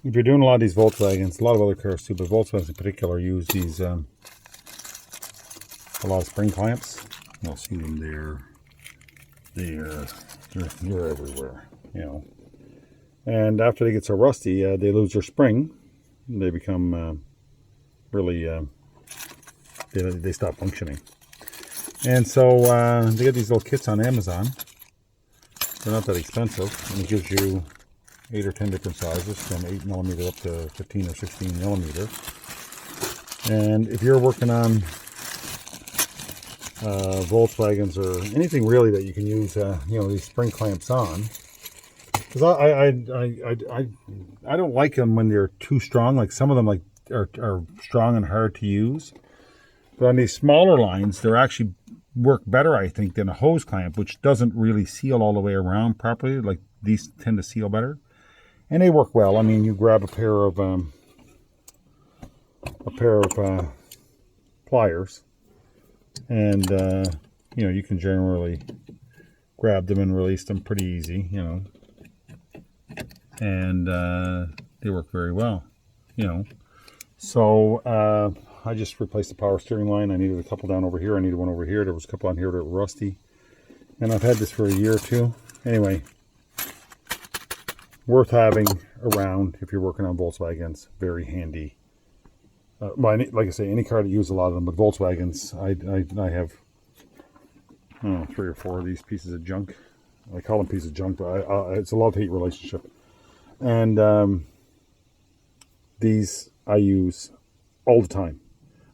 if you're doing a lot of these Volkswagens, a lot of other cars too, but Volkswagens in particular use these a lot of spring clamps. You'll see them there. They're everywhere, you know. And after they get so rusty, they lose their spring. They become really they stop functioning. And so they get these little kits on Amazon. They're not that expensive, and it gives you 8 or 10 different sizes, from 8mm up to 15 or 16mm. And if you're working on Volkswagens or anything really that you can use, these spring clamps on, because I don't like them when they're too strong. Like some of them are strong and hard to use. But on these smaller lines, they're actually work better, I think, than a hose clamp, which doesn't really seal all the way around properly. Like these tend to seal better. And they work well. I mean, you grab a pair of pliers, and you can generally grab them and release them pretty easy, and they work very well, So I just replaced the power steering line. I needed a couple down over here. I needed one over here. There was a couple on here that were rusty, and I've had this for a year or two. Anyway, worth having around if you're working on Volkswagens. Very handy. Like I say, any car that uses a lot of them, but Volkswagens, I have 3 or 4 of these pieces of junk. I call them pieces of junk, but it's a love-hate relationship. And these I use all the time.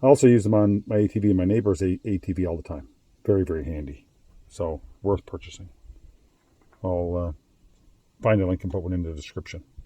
I also use them on my ATV and my neighbor's ATV all the time. Very, very handy. So, worth purchasing. I'll find a link and put one in the description.